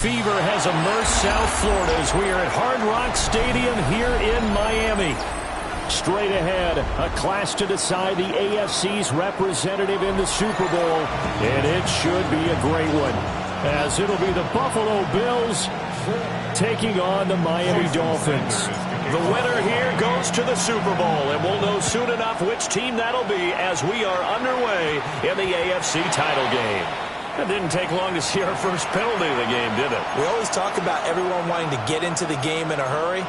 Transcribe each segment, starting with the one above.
Fever has immersed South Florida as we are at Hard Rock Stadium here in Miami. Straight ahead, a clash to decide the AFC's representative in the Super Bowl, and it should be a great one, as it'll be the Buffalo Bills taking on the Miami Dolphins. The winner here goes to the Super Bowl, and we'll know soon enough which team that'll be as we are underway in the AFC title game. It didn't take long to see our first penalty of the game, did it? We always talk about everyone wanting to get into the game in a hurry.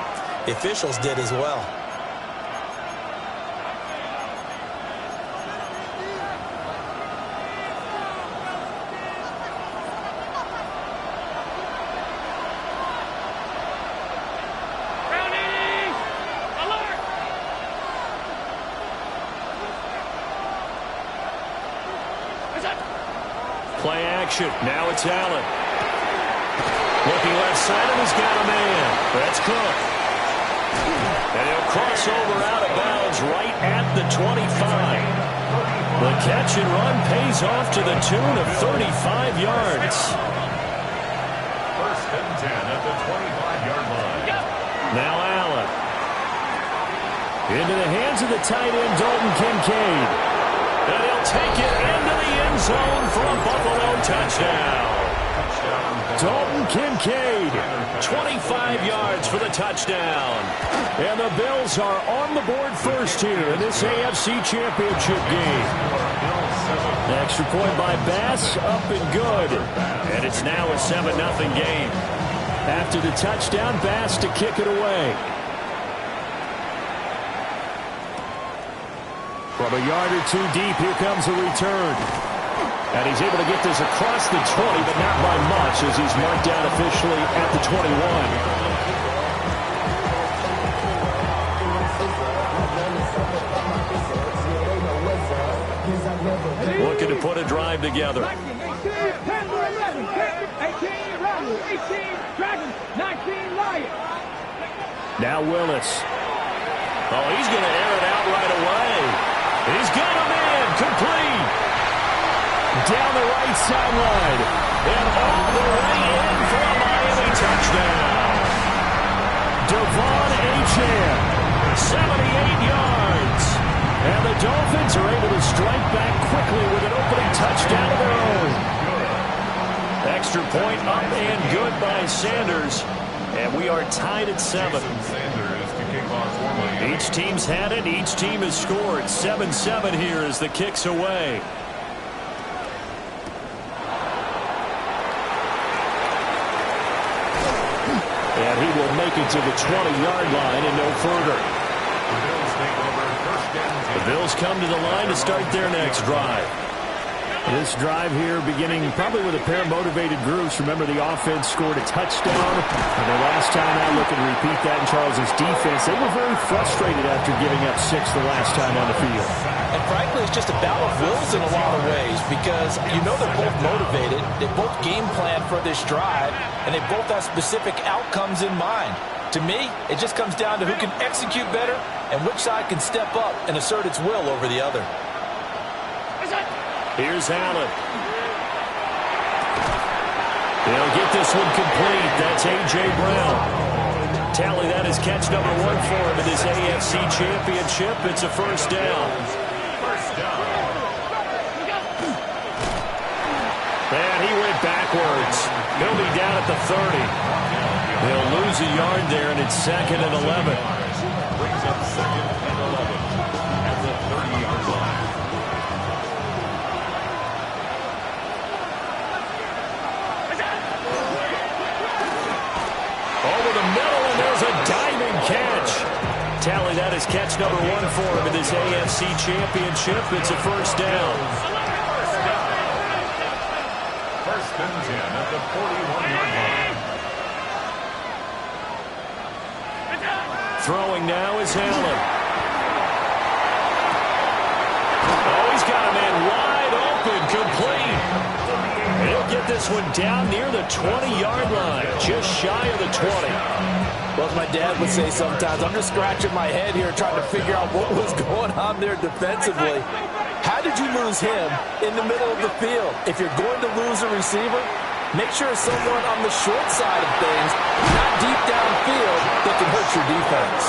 The officials did as well. Play action. Now it's Allen. Looking left side, and he's got a man. That's Cook. And he'll cross over out of bounds right at the 25. The catch and run pays off to the tune of 35 yards. First and 10 at the 25-yard line. Now Allen. Into the hands of the tight end, Dalton Kincaid. And he'll take it into the end zone for a Buffalo touchdown. Dalton Kincaid, 25 yards for the touchdown. And the Bills are on the board first here in this AFC Championship game. Extra point by Bass, up and good. And it's now a 7-0 game. After the touchdown, Bass to kick it away. From a yard or two deep, here comes a return. And he's able to get this across the 20, but not by much, as he's marked down officially at the 21. Looking to put a drive together. Now Willis. Oh, he's going to air it out right away. He's got a man, complete. Down the right sideline. And all the way in for a Miami touchdown. Devon Achane, 78 yards. And the Dolphins are able to strike back quickly with an opening touchdown of their own. Extra point up and good by Sanders. And we are tied at 7. Each team's had it. Each team has scored. 7-7 here as the kick's away. And he will make it to the 20-yard line and no further. The Bills come to the line to start their next drive. This drive here beginning probably with a pair of motivated groups. Remember, the offense scored a touchdown. And the last time out, looking to repeat that in Charles's defense. They were very frustrated after giving up 6 the last time on the field. And frankly, it's just a battle of wills in a lot of ways, because you know they're both motivated. They both game plan for this drive, and they both have specific outcomes in mind. To me, it just comes down to who can execute better and which side can step up and assert its will over the other. Here's Allen. They'll get this one complete. That's A.J. Brown. Tally that is catch number 1 for him in this AFC Championship. It's a first down. And he went backwards. He'll be down at the 30. They'll lose a yard there, and it's 2nd and 11. Brings up 2nd and 11 at the 30-yard line. Over the middle, and there's a diving catch. Tally that is catch number 1 for him in this AFC Championship. It's a first down. First and 10 at the 41-yard line. Throwing now is Allen. Oh, he's got a man wide open, complete. He'll get this one down near the 20-yard line, just shy of the 20. Well, as my dad would say sometimes, I'm just scratching my head here trying to figure out what was going on there defensively. How did you lose him in the middle of the field? If you're going to lose a receiver, make sure it's someone on the short side of things, not deep downfield, that can hurt your defense.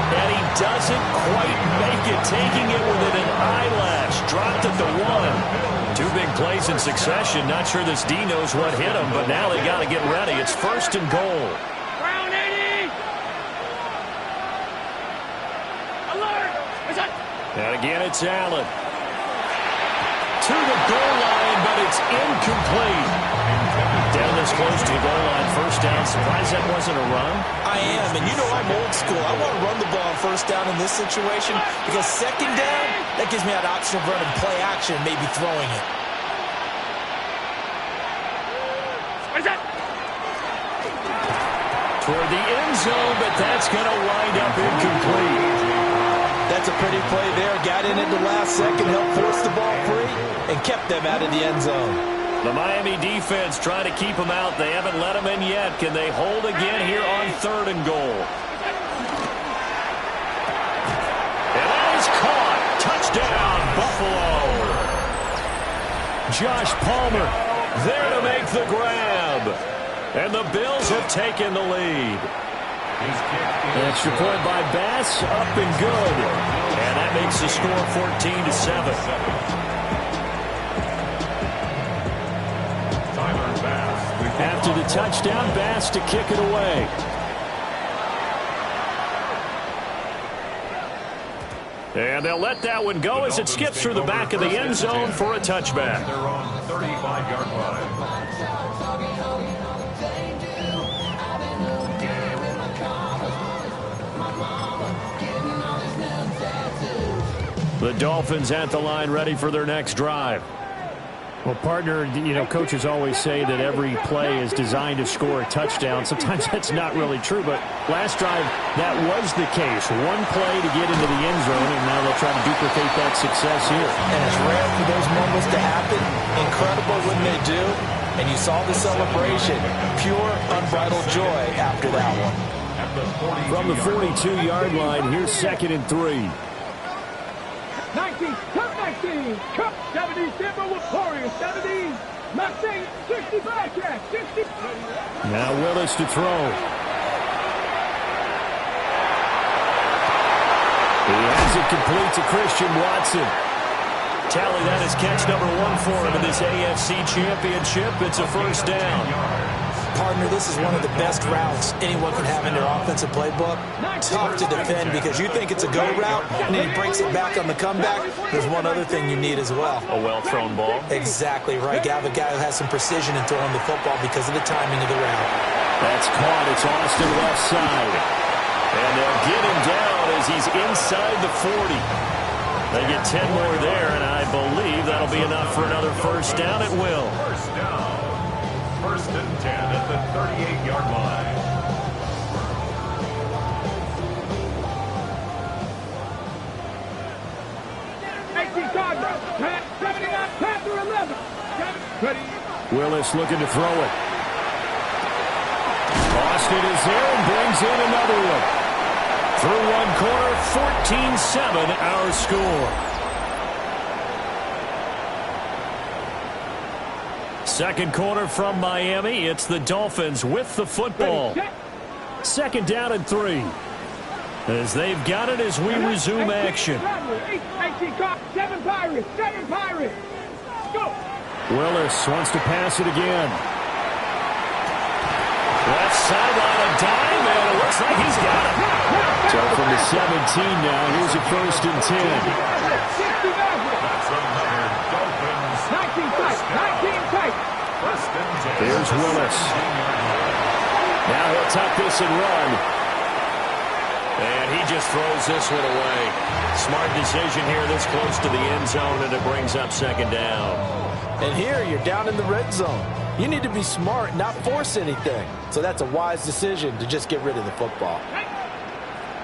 And he doesn't quite make it, taking it within an eyelash. Dropped at the 1. 2 big plays in succession. Not sure this D knows what hit him, but now they got to get ready. It's 1st and goal. Round 80. Alert. And again, it's Allen. To the goal line, but it's incomplete. Down this close to the goal line, 1st down. Surprised that wasn't a run? I am, and you know I'm old school. I want to run the ball on 1st down in this situation because 2nd down, that gives me that option of running play action, maybe throwing it. Toward the end zone, but that's going to wind up incomplete. That's a pretty play there. Got in at the last second, helped force the ball free, and kept them out of the end zone. The Miami defense trying to keep them out. They haven't let them in yet. Can they hold again here on 3rd and goal? And that is caught. Touchdown, Buffalo. Josh Palmer there to make the grab. And the Bills have taken the lead. Extra point by Bass, up and good. And that makes the score 14-7. After the touchdown, Bass to kick it away. And they'll let that one go as it skips through the back of the end zone for a touchback. They're on 35-yard line. The Dolphins at the line, ready for their next drive. Well, partner, you know, coaches always say that every play is designed to score a touchdown. Sometimes that's not really true, but last drive, that was the case. One play to get into the end zone, and now they'll try to duplicate that success here. And it's rare for those moments to happen. Incredible when they do. And you saw the celebration. Pure, unbridled joy after that one. From the 42-yard line, here's 2nd and 3. 19, Cup 19, Cup 70, Simba with Warriors 70, Mustang 65 track, 60. Now Willis to throw. He has it complete to Christian Watson. Tally, that is catch number 1 for him in this AFC Championship. It's a 1st down. Partner, this is one of the best routes anyone could have in their offensive playbook. Tough to defend because you think it's a go route, and then he breaks it back on the comeback. There's one other thing you need as well. A well-thrown ball. Exactly right. You have a guy who has some precision in throwing the football because of the timing of the route. That's caught. It's Austin left side. And they'll get him down as he's inside the 40. They get 10 more there, and I believe that'll be enough for another 1st down. It will. 1st down. 1st and 10 at the 38-yard line. Willis looking to throw it. Austin is there and brings in another one. Through one corner, 14-7 our score. Second quarter from Miami. It's the Dolphins with the football. 2nd down and 3. As they've got it as we resume action. 7 Pirates, 7 Pirates. Go. Willis wants to pass it again. Left sideline, a dime, and it looks like he's got it. So from the 17 now, here's a 1st and 10. That's another Dolphins. 19 tight, 19 tight. 1st and 10. Here's Willis. Now he'll tuck this and run. And he just throws this one away. Smart decision here this close to the end zone, and it brings up 2nd down. And here you're down in the red zone. You need to be smart, not force anything. So that's a wise decision to just get rid of the football.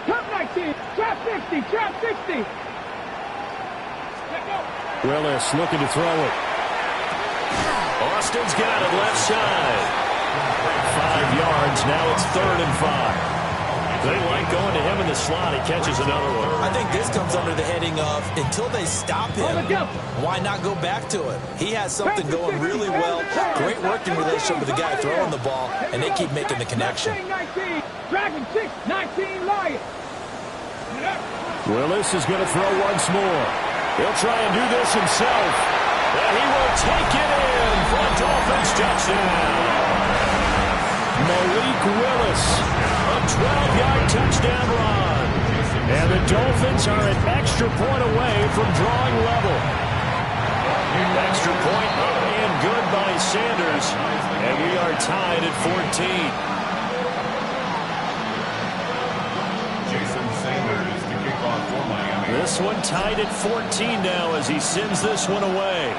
Top 19, trap 60, trap 60. Willis looking to throw it. Austin's got it left side. 5 yards. Now it's 3rd and 5. They like going to him in the slot. He catches another one. I think this comes under the heading of until they stop him, why not go back to it? He has something going really well. Great working relationship with the guy throwing the ball, and they keep making the connection. Dragon 6-19 Lions. Willis is going to throw once more. He'll try and do this himself. And he will take it in for a Dolphins touchdown. Malik Willis, A 12-yard touchdown run. and the Dolphins are an extra point away from drawing level. Extra point up and good by Sanders. And we are tied at 14. Jason Sanders to kick off for Miami. This one tied at 14 now as he sends this one away.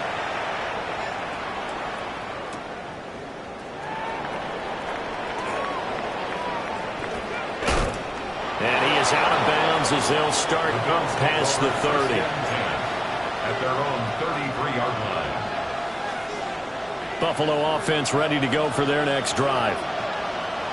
And he is out of bounds as they'll start past the 30. At their own 33-yard line. Buffalo offense ready to go for their next drive.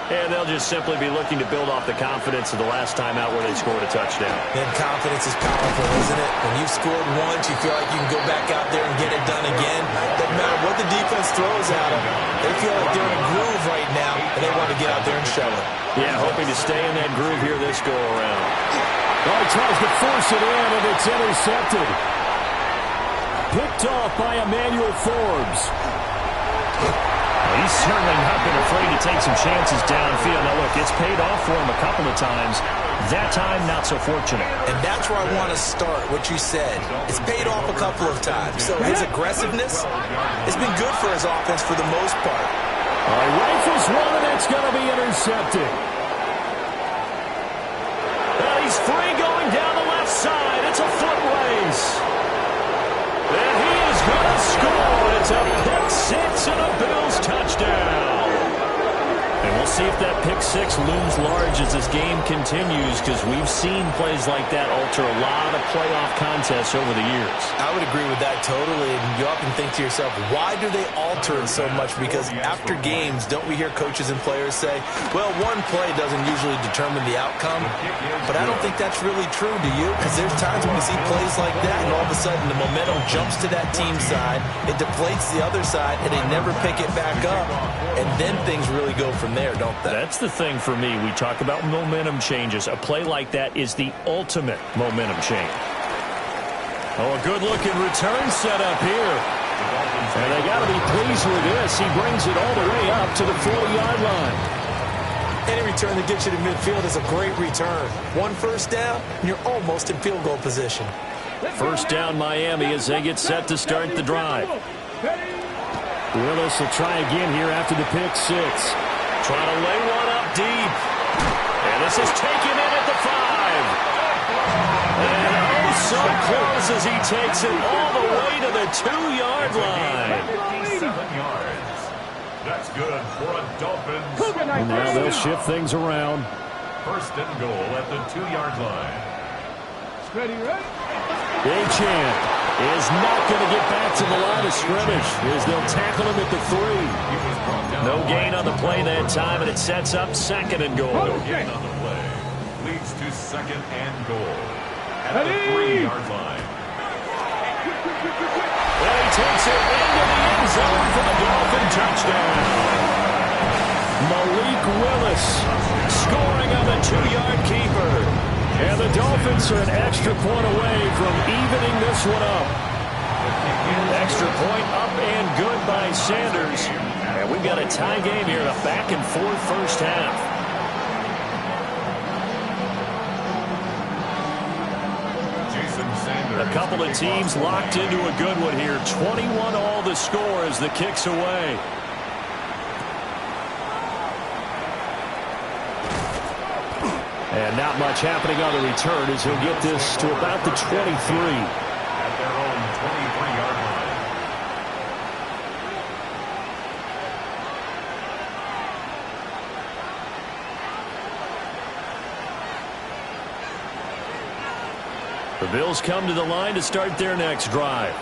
And they'll just simply be looking to build off the confidence of the last time out where they scored a touchdown. And confidence is powerful, isn't it? When you've scored once, you feel like you can go back out there and get it done again. Doesn't matter what the defense throws at them. They feel like they're in a groove right now, and they want to get out there and show it. Yeah, hoping to stay in that groove here this go-around. Oh, he tries to force it in, and it's intercepted. Picked off by Emmanuel Forbes. He's certainly not been afraid to take some chances downfield. Now, look, it's paid off for him a couple of times. That time, not so fortunate. And that's where I want to start, what you said. It's paid off a couple of times. So his aggressiveness has been good for his offense for the most part. Rifles one, and it's going to be intercepted. Well, he's free going down the left side. It's a foot race. And he is going to score. It's a pick six and a Bills touchdown. And we'll see if that pick six looms large as this game continues, because we've seen plays like that alter a lot of playoff contests over the years. I would agree with that totally. And you often think to yourself, why do they alter it so much? Because after games, don't we hear coaches and players say, well, one play doesn't usually determine the outcome. But I don't think that's really true, do you? Because there's times when we see plays like that, and all of a sudden the momentum jumps to that team side, it deflates the other side, and they never pick it back up. And then things really go from there, don't they? That's the thing for me. We talk about momentum changes. A play like that is the ultimate momentum change. Oh, a good-looking return set up here. And they got to be pleased with this. He brings it all the way up to the 40-yard line. Any return that gets you to midfield is a great return. One first down, and you're almost in field goal position. First down, Miami, as they get set to start the drive. Willis will try again here after the pick six. Trying to lay one up deep. And this is taken in at the 5. And oh, so close as he takes it all the way to the 2-yard line. 57 yards. That's good for a Dolphins. And now they'll shift things around. First and goal at the 2-yard line. Ready, ready? Achane is not going to get back to the line of scrimmage as they'll tackle him at the 3. No gain on the play that time, and it sets up second and goal. No gain on the play. Leads to second and goal at the 3-yard line. Well, he takes it into the end zone for the Dolphin touchdown. Malik Willis Scoring on the 2-yard keeper. and the Dolphins are an extra point away from evening this one up. Extra point up and good by Sanders. And we've got a tie game here, a back-and-forth first half. A couple of teams locked into a good one here. 21 all the score as the kick's away. And not much happening on the return as he'll get this to about the 23. At their own 23-yard line. The Bills come to the line to start their next drive.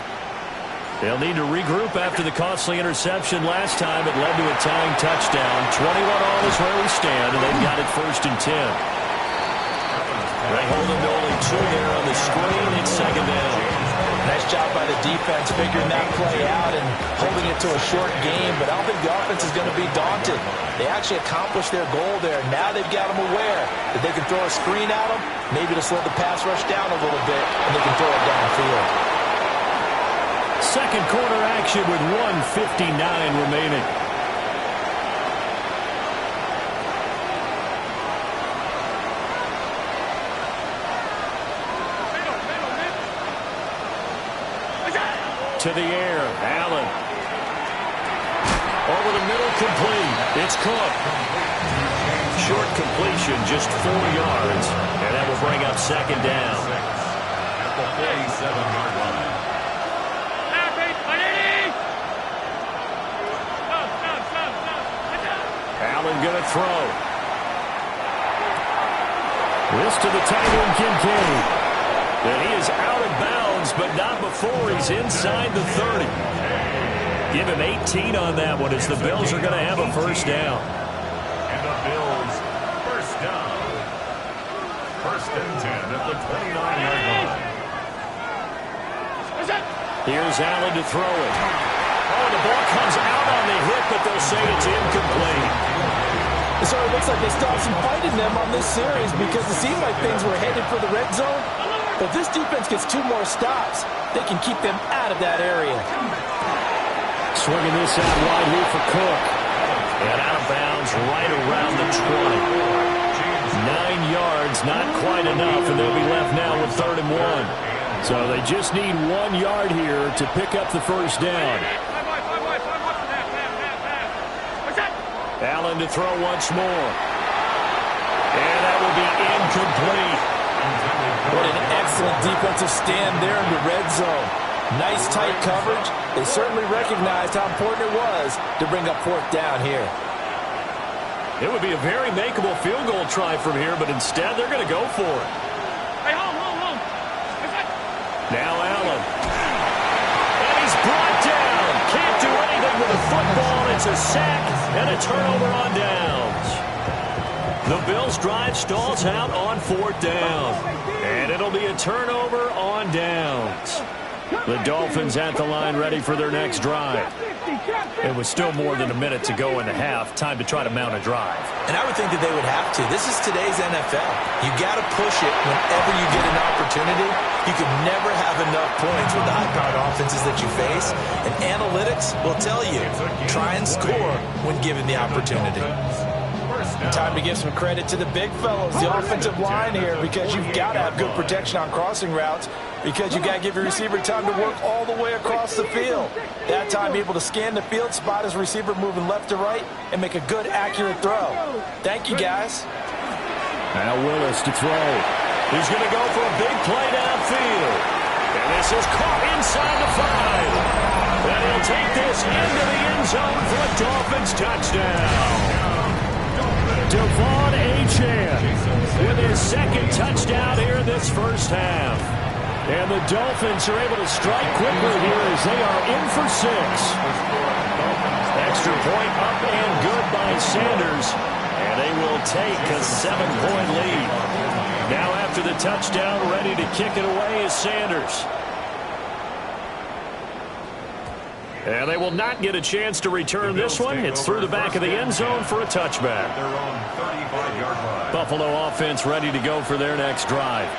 They'll need to regroup after the costly interception last time. It led to a tying touchdown. 21 all is where we stand, and they've got it first and 10. They hold him to only 2 there on the screen. It's second down. Nice job by the defense figuring that play out and holding it to a short game, but I don't think the offense is going to be daunted. They actually accomplished their goal there. Now they've got them aware that they can throw a screen at them, maybe to slow the pass rush down a little bit, and they can throw it downfield. Second quarter action with 1:59 remaining. To the air, Allen. Over the middle, complete. It's Cook. Short completion, just 4 yards. And that will bring up second down. At the 47-yard line. Allen going to throw. This to the tight end, Kincaid. And he is out of bounds, but not before he's inside the 30. Give him 18 on that one as the Bills are going to have a first down. And the Bills, first down. First and 10 at the 29-yard line. Here's Allen to throw it. Oh, the ball comes out on the hit, but they'll say it's incomplete. It sort of looks like they still have some fight in them on this series because it seemed like things were headed for the red zone. But if this defense gets 2 more stops, they can keep them out of that area. Swinging this out wide here for Cook. And out of bounds right around the 20. 9 yards, not quite enough, and they'll be left now with 3rd and 1. So they just need 1 yard here to pick up the first down. Allen to throw once more. And that will be incomplete. What an excellent defensive stand there in the red zone. Nice tight coverage. They certainly recognized how important it was to bring up 4th down here. It would be a very makeable field goal try from here, but instead they're going to go for it. Now Allen. And he's brought down. Can't do anything with a football. It's a sack and a turnover on downs. The Bills' drive stalls out on 4th down. And it'll be a turnover on downs. The Dolphins at the line ready for their next drive. It was still more than a minute to go in the half. Time to try to mount a drive. And I would think that they would have to. This is today's NFL. You got to push it whenever you get an opportunity. You can never have enough points with the high-powered offenses that you face. And analytics will tell you, try and score when given the opportunity. Time to give some credit to the big fellows, the offensive line here, because you've got to have good protection on crossing routes, because you've got to give your receiver time to work all the way across the field. That time, be able to scan the field, spot his receiver moving left to right, and make a good, accurate throw. Thank you, guys. Now Willis to throw. He's going to go for a big play downfield. And this is caught inside the 5. And he'll take this into the end zone for a Dolphins touchdown. Devon Achane with his 2nd touchdown here this first half. And the Dolphins are able to strike quickly here as they are in for 6. Extra point up and good by Sanders. And they will take a 7-point lead. Now after the touchdown, ready to kick it away is Sanders. And they will not get a chance to return this one. It's through the back of the end zone for a touchback. Buffalo offense ready to go for their next drive.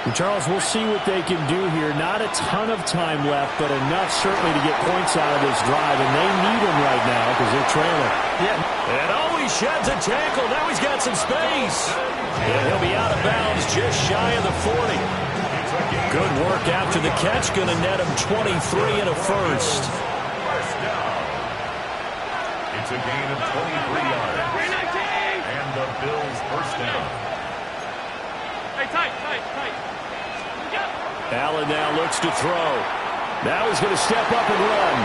And Charles, we'll see what they can do here. Not a ton of time left, but enough certainly to get points out of this drive. And they need them right now because they're trailing. Yeah. And oh, he sheds a tackle. Now he's got some space. And he'll be out of bounds just shy of the 40. Good work after the catch. Going to net him 23 and a first. It's a gain of 23 yards. And the Bills first down. Tight. Allen now looks to throw. Now he's going to step up and run.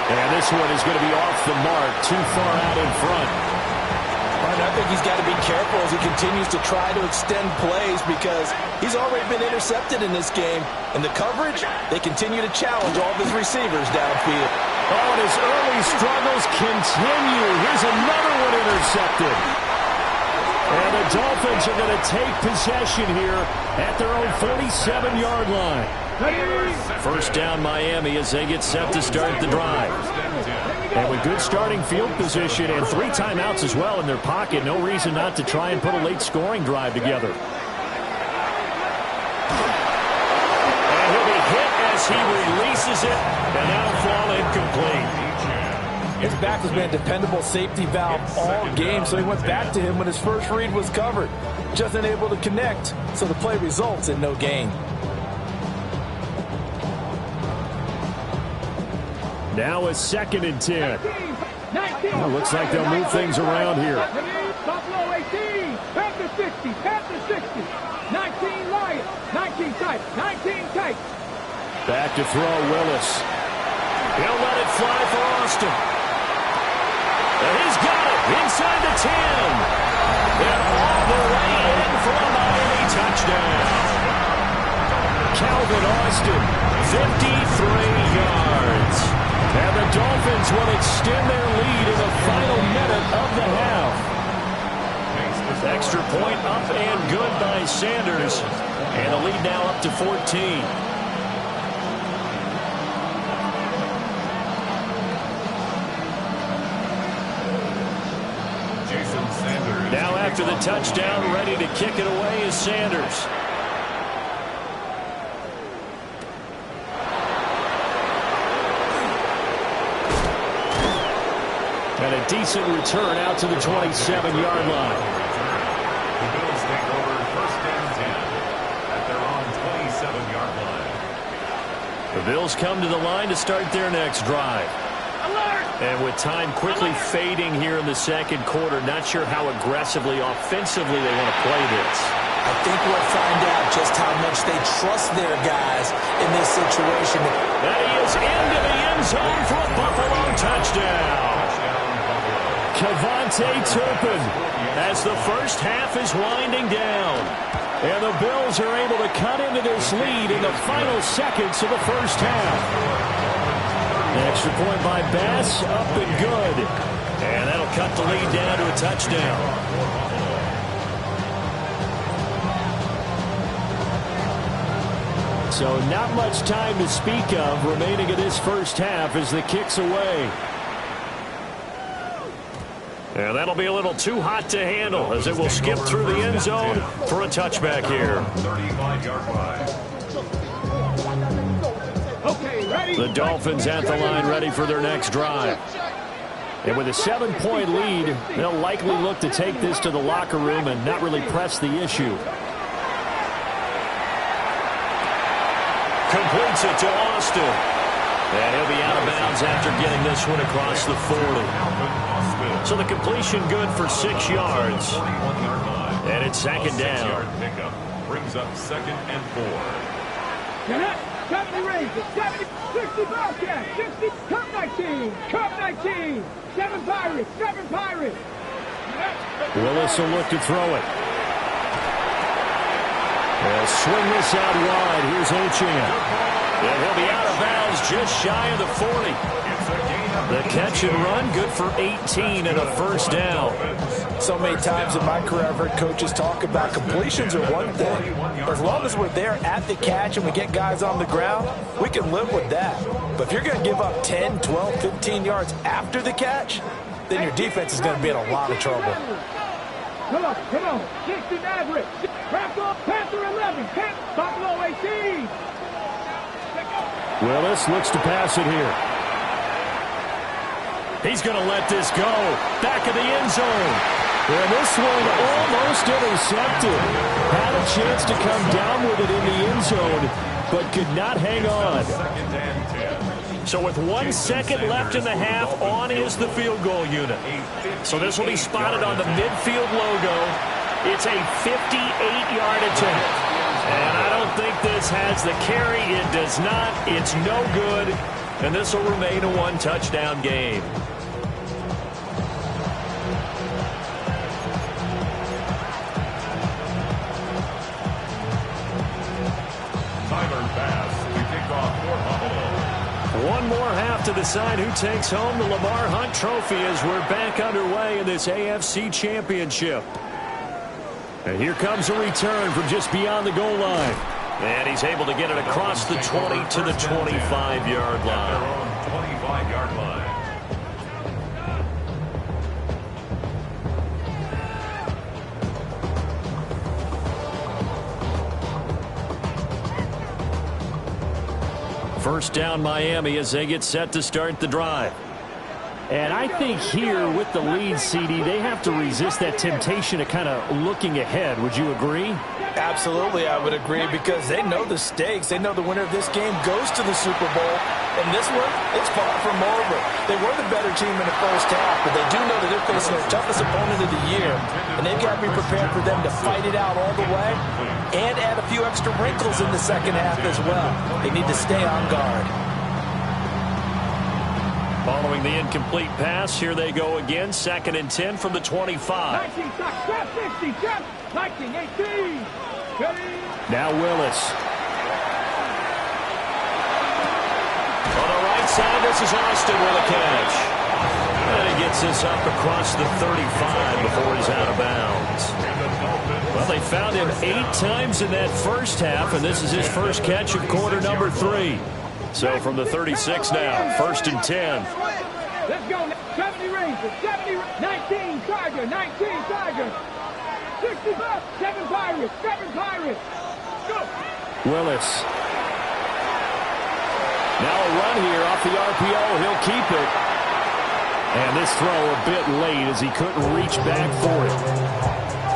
And this one is going to be off the mark. Too far out in front. And I think he's got to be careful as he continues to try to extend plays because he's already been intercepted in this game. And the coverage, they continue to challenge all of his receivers downfield. Oh, and his early struggles continue. Here's another one intercepted. And the Dolphins are going to take possession here at their own 47-yard line. First down Miami as they get set to start the drive. And with good starting field position and 3 timeouts as well in their pocket, no reason not to try and put a late scoring drive together. And he'll be hit as he releases it, and that'll fall incomplete. His back has been a dependable safety valve all game, so he went back to him when his first read was covered. Just unable to connect, so the play results in no gain. Now a 2nd and 10. Well, looks like they'll move things around here. Buffalo 18, Panther 60, Panther 60, 19 Lions, 19 tight, 19 tight. Back to throw, Willis. He'll let it fly for Austin. And he's got it inside the 10. And all the way in for a Miami touchdown. Calvin Austin, 53 yards. And the Dolphins will extend their lead in the final minute of the half. Extra point up and good by Sanders. And the lead now up to 14. Now after the touchdown, ready to kick it away is Sanders. And a decent return out to the 27-yard line. The Bills take over first and 10 at their own 27-yard line. The Bills come to the line to start their next drive. And with time quickly fading here in the second quarter, not sure how aggressively, offensively they want to play this. I think we'll find out just how much they trust their guys in this situation. And he is into the end zone for a Buffalo touchdown. Kevontae Turpin as the first half is winding down. And the Bills are able to cut into this lead in the final seconds of the first half. Extra point by Bass, up and good. And that'll cut the lead down to a touchdown. So not much time to speak of remaining in this first half as the kick's away. And that'll be a little too hot to handle as it will skip through the end zone for a touchback here. 35-yard line. The Dolphins at the line ready for their next drive. And with a 7-point lead, they'll likely look to take this to the locker room and not really press the issue. Completes it to Austin. And he'll be out of bounds after getting this one across the 40. So the completion good for 6 yards. And it's second down. Pickup brings up 2nd and 4. 70 Ravens, 70, 60 Bobcats, 60, Cup 19, Cup 19, 7 Pirates, 7 Pirates. Willis will look to throw it. They'll swing this out wide. Here's Ochan. And he'll be out of bounds just shy of the 40. The catch and run good for 18 and a first down. So many times in my career, I've heard coaches talk about completions are one thing. As long as we're there at the catch and we get guys on the ground, we can live with that. But if you're going to give up 10, 12, 15 yards after the catch, then your defense is going to be in a lot of trouble. Come on. 60 average. Panther 11, Buffalo 18. Willis looks to pass it here. He's going to let this go. Back of the end zone. And this one almost intercepted. Had a chance to come down with it in the end zone, but could not hang on. So with 1 second left in the half, on is the field goal unit. So this will be spotted on the midfield logo. It's a 58-yard attempt. And I don't think this has the carry. It does not. It's no good. And this will remain a 1-touchdown game. One more half to decide who takes home the Lamar Hunt Trophy as we're back underway in this AFC Championship. And here comes a return from just beyond the goal line. And he's able to get it across the 20 to the 25-yard line. 25-yard line. First down Miami as they get set to start the drive. And I think here with the lead, CD, they have to resist that temptation of kind of looking ahead. Would you agree? Absolutely, I would agree, because they know the stakes. They know the winner of this game goes to the Super Bowl. And this one, it's far from over. They were the better team in the first half, but they do know that they're facing their toughest opponent of the year. And they've got to be prepared for them to fight it out all the way and add a few extra wrinkles in the second half as well. They need to stay on guard. Following the incomplete pass, here they go again. 2nd and 10 from the 25. 19, 60, 19, 18. Now Willis. On the right side, this is Austin with a catch. And he gets this up across the 35 before he's out of bounds. Well, they found him 8 times in that first half, and this is his first catch of quarter number 3. So from the 36 now, 1st and 10. Let's go. 70 Rangers, 70, 19 Tiger, 19 Tiger. 65, 7 Pirates, 7 Pirates. Go. Willis. Now a run here off the RPO. He'll keep it. And this throw a bit late as he couldn't reach back for it.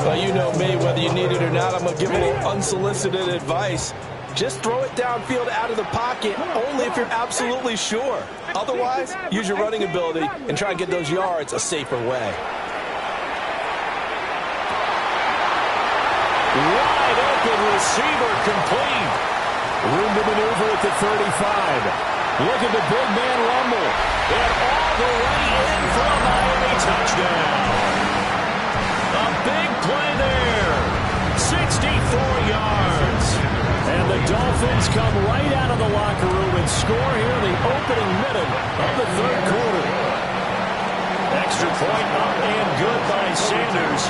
Well, you know me, whether you need it or not, I'm going to give a little unsolicited advice. Just throw it downfield out of the pocket only if you're absolutely sure. Otherwise, use your running ability and try and get those yards a safer way. Wide open receiver complete. Room to maneuver at the 35. Look at the big man rumble. And all the way in for a Miami touchdown. A big play there. 64 yards. And the Dolphins come right out of the locker room and score here in the opening minute of the 3rd quarter. Extra point up and good by Sanders.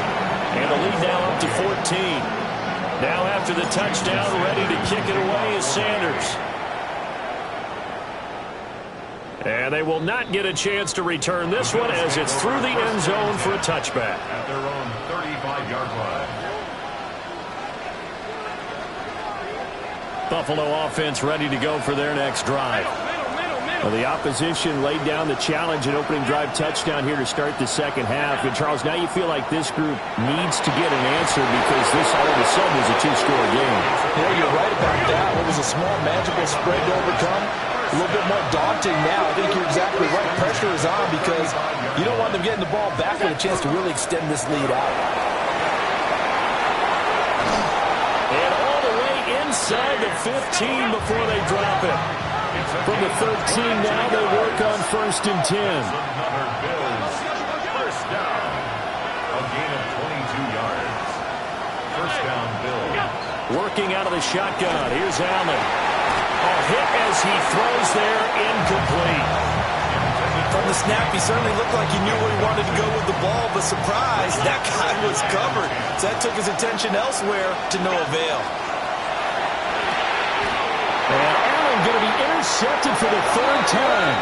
And the lead now up to 14. Now after the touchdown, ready to kick it away is Sanders. And they will not get a chance to return this one as it's through the end zone for a touchback. At their own 35-yard line. Buffalo offense ready to go for their next drive. Well, the opposition laid down the challenge and opening drive touchdown here to start the second half. And, Charles, now you feel like this group needs to get an answer because this all of a sudden is a 2-score game. Yeah, you're right about that. It was a small, manageable spread to overcome. A little bit more daunting now. I think you're exactly right. Pressure is on because you don't want them getting the ball back with a chance to really extend this lead out. And all the way inside the 15 before they drop it. From the 13 now, they work on 1st and 10. Another Bills. First down. A gain of 22 yards. First down, Bills. Working out of the shotgun. Here's Allen. A hit as he throws there, incomplete. From the snap, he certainly looked like he knew where he wanted to go with the ball, but surprise, that guy was covered. So that took his attention elsewhere to no avail. And Allen going to be intercepted for the 3rd time.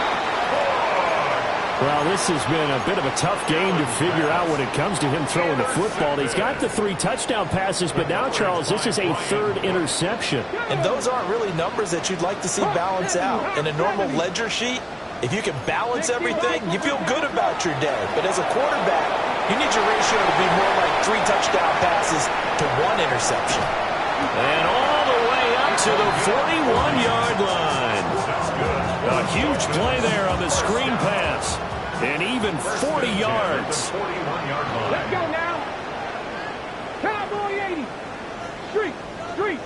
Well, this has been a bit of a tough game to figure out when it comes to him throwing the football. He's got the 3 touchdown passes, but now, Charles, this is a 3rd interception. And those aren't really numbers that you'd like to see balance out. In a normal ledger sheet, if you can balance everything, you feel good about your day. But as a quarterback, you need your ratio to be more like 3 touchdown passes to 1 interception. And all the way up to the 41-yard line. A huge play there on the screen pass. And even 40 yards. 41-yard line. Let's go now. Cowboy 80. Street.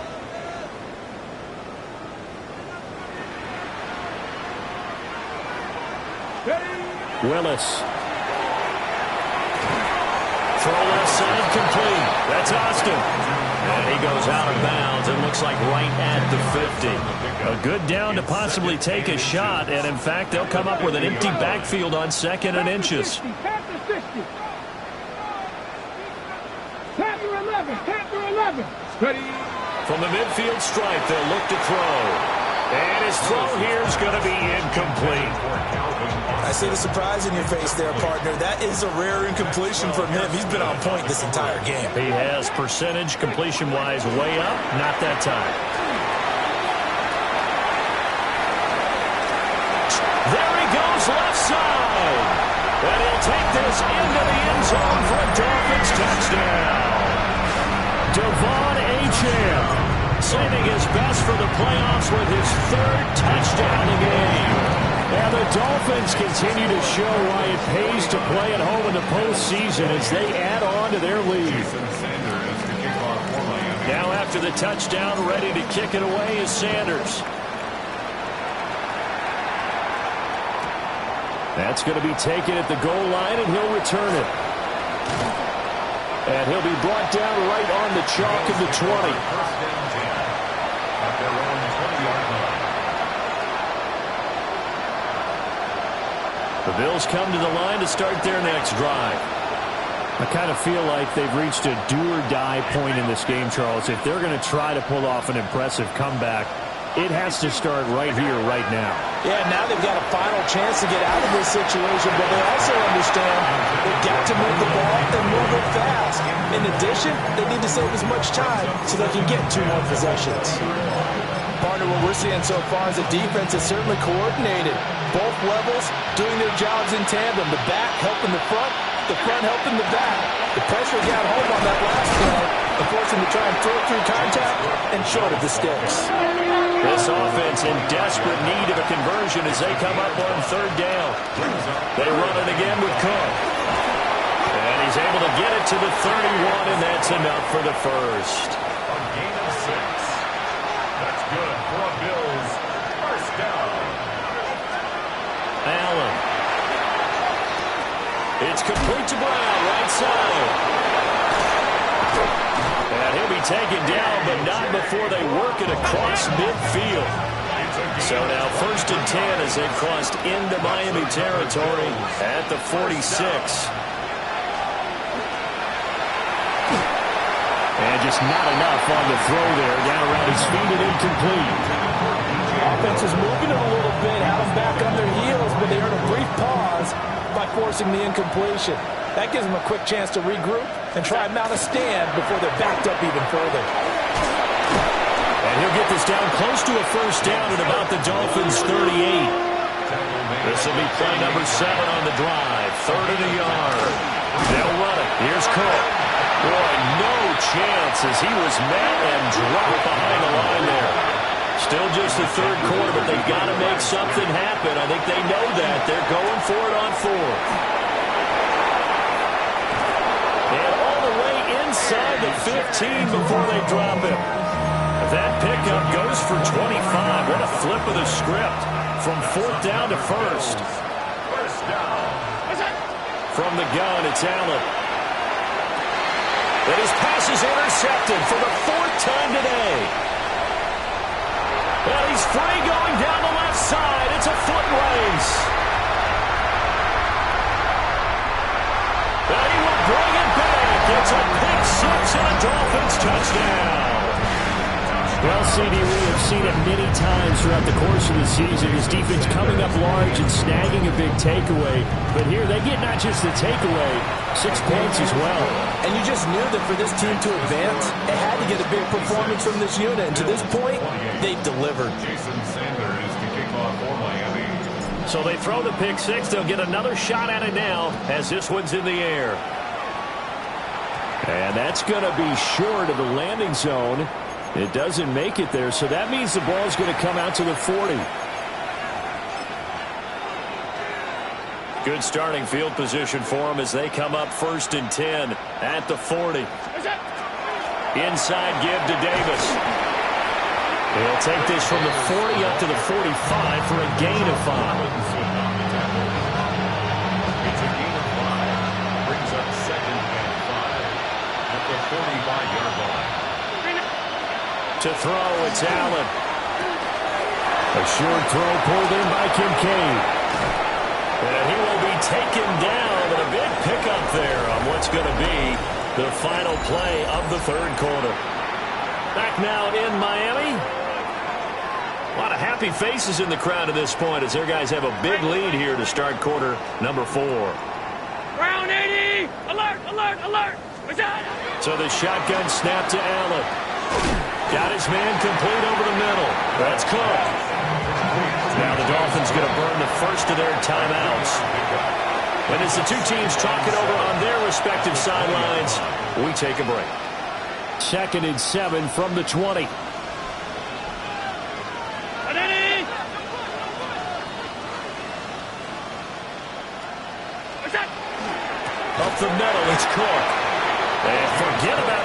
Ready. Willis. Throw left side complete. That's Austin. And he goes out of bounds. It looks like right at the 50. A good down to possibly take a shot. And, in fact, they'll come up with an empty backfield on 2nd and inches. Pass the 60. Pass the 11. Panther 11. Ready. From the midfield stripe, they'll look to throw. And his throw here is going to be incomplete. I see the surprise in your face there, partner. That is a rare incompletion from him. He's been on point this entire game. He has percentage completion-wise way up, not that time. There he goes, left side. And he'll take this into the end zone for a Dolphins touchdown. Devon Achane saving his best for the playoffs with his third touchdown a game. And the Dolphins continue to show why it pays to play at home in the postseason as they add on to their lead. Now after the touchdown, ready to kick it away is Sanders. That's going to be taken at the goal line, and he'll return it. And he'll be brought down right on the chalk of the 20. The Bills come to the line to start their next drive. I kind of feel like they've reached a do-or-die point in this game, Charles. If they're going to try to pull off an impressive comeback, it has to start right here, right now. Yeah, now they've got a final chance to get out of this situation, but they also understand they've got to move the ball and move it fast. In addition, they need to save as much time so they can get 2 more possessions. Partner, what we're seeing so far is the defense is certainly coordinated. Both levels doing their jobs in tandem. The back helping the front helping the back. The pressure got home on that last play, and forcing them to try and throw through contact and short of the sticks. This offense in desperate need of a conversion as they come up on third down. They run it again with Cook. And he's able to get it to the 31, and that's enough for the first. A gain of 6. That's good for a Bills first down. Allen. It's complete to Brown, right side. And he'll be taken down, but not before they work it across midfield. So now 1st and 10 as they've crossed into Miami territory at the 46. And just not enough on the throw there. Down around his feet and incomplete. Offense is moving it a little bit, have them back on their heels, but they earn a brief pause by forcing the incompletion. That gives them a quick chance to regroup and try and mount a stand before they're backed up even further. And he'll get this down close to a first down at about the Dolphins' 38. This will be play number 7 on the drive. 3rd and a yard. They'll run it. Here's Cook. Boy, no chance as he was met and dropped behind the line there. Still just the 3rd quarter, but they've got to make something happen. I think they know that. They're going for it on 4th. And all the way inside the 15 before they drop him. That pickup goes for 25. What a flip of the script. From 4th down to 1st. First down. From the gun, it's Allen. And his pass is intercepted for the 4th time today. And he's free going down the left side. It's a foot race. And he will bring it back. It's a pick 6 and a Dolphins touchdown. Well, CD, we have seen it many times throughout the course of the season. His defense coming up large and snagging a big takeaway. But here, they get not just the takeaway, 6 points as well. And you just knew that for this team to advance, it had to get a big performance from this unit. And to this point, they've delivered. Jason Sanders to kick off for Miami. So they throw the pick 6. They'll get another shot at it now as this one's in the air. And that's going to be short of the landing zone. It doesn't make it there, so that means the ball's going to come out to the 40. Good starting field position for them as they come up 1st and 10 at the 40. Inside give to Davis. He'll take this from the 40 up to the 45 for a gain of 5. It's a gain of 5. Brings up 2nd and 5 at the 45-yard line. To throw, it's Allen. A short throw pulled in by Kincaid. And he will be taken down, but a big pickup there on what's going to be The final play of the third quarter. Back now in Miami. A lot of happy faces in the crowd at this point as their guys have a big lead here to start quarter number 4. Round 80! Alert, alert, alert! So the shotgun snap to Allen. Got his man complete over the middle. That's Cook. Now the Dolphins going to burn the first of their timeouts. And as the two teams talk it over on their respective sidelines, we take a break. 2nd and 7 from the 20. Up the middle, it's Cook. And forget about